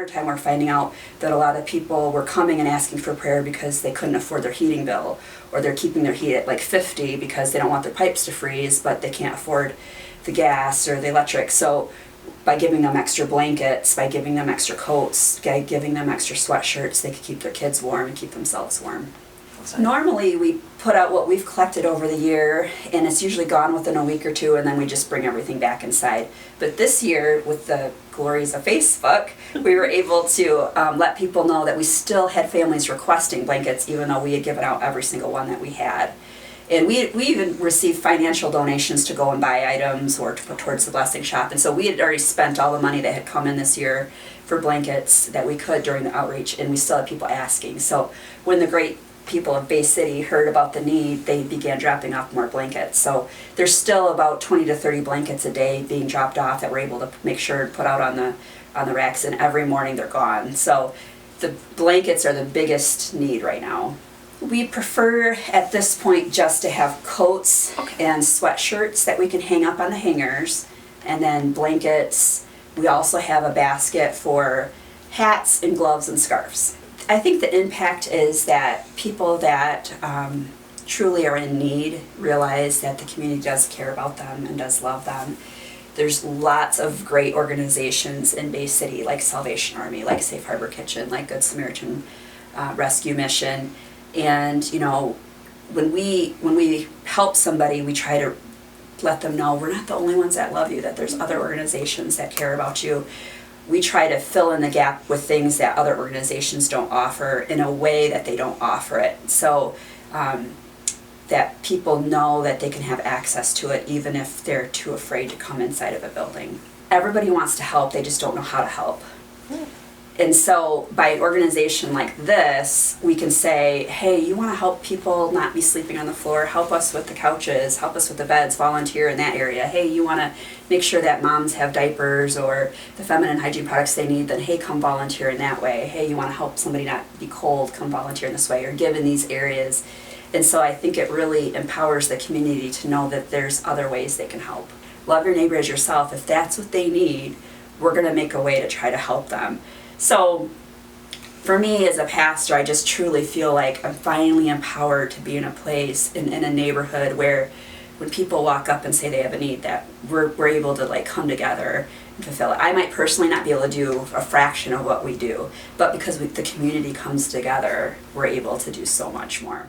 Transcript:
wintertime, we're finding out that a lot of people were coming and asking for prayer because they couldn't afford their heating bill, or they're keeping their heat at like 50 because they don't want their pipes to freeze, but they can't afford the gas or the electric. So by giving them extra blankets, by giving them extra coats, by giving them extra sweatshirts, they could keep their kids warm and keep themselves warm. Normally we put out what we've collected over the year, and it's usually gone within a week or two, and then we just bring everything back inside. But this year, with the glories of Facebook, we were able to let people know that we still had families requesting blankets, even though we had given out every single one that we had. And we even received financial donations to go and buy items or to put towards the blessing shop. And so we had already spent all the money that had come in this year for blankets that we could during the outreach, and we still had people asking. So when the great people of Bay City heard about the need, they began dropping off more blankets. So there's still about 20 to 30 blankets a day being dropped off that we're able to make sure to put out on the racks, and every morning they're gone. So the blankets are the biggest need right now. We prefer at this point just to have coats and sweatshirts that we can hang up on the hangers, and then blankets. We also have a basket for hats and gloves and scarves. I think the impact is that people that truly are in need realize that the community does care about them and does love them. There's lots of great organizations in Bay City, like Salvation Army, like Safe Harbor Kitchen, like Good Samaritan Rescue Mission. And you know, when we help somebody, we try to let them know we're not the only ones that love you, that there's other organizations that care about you. We try to fill in the gap with things that other organizations don't offer in a way that they don't offer it, so that people know that they can have access to it even if they're too afraid to come inside of a building. Everybody wants to help, they just don't know how to help. And so by an organization like this, we can say, hey, you want to help people not be sleeping on the floor, help us with the couches, help us with the beds, volunteer in that area. Hey, you want to make sure that moms have diapers or the feminine hygiene products they need, then hey, come volunteer in that way. Hey, you want to help somebody not be cold, come volunteer in this way, or give in these areas. And so I think it really empowers the community to know that there's other ways they can help. Love your neighbor as yourself. If that's what they need, we're going to make a way to try to help them. So for me as a pastor, I just truly feel like I'm finally empowered to be in a place, in a neighborhood where when people walk up and say they have a need, that we're able to like come together and fulfill it. I might personally not be able to do a fraction of what we do, but because the community comes together, we're able to do so much more.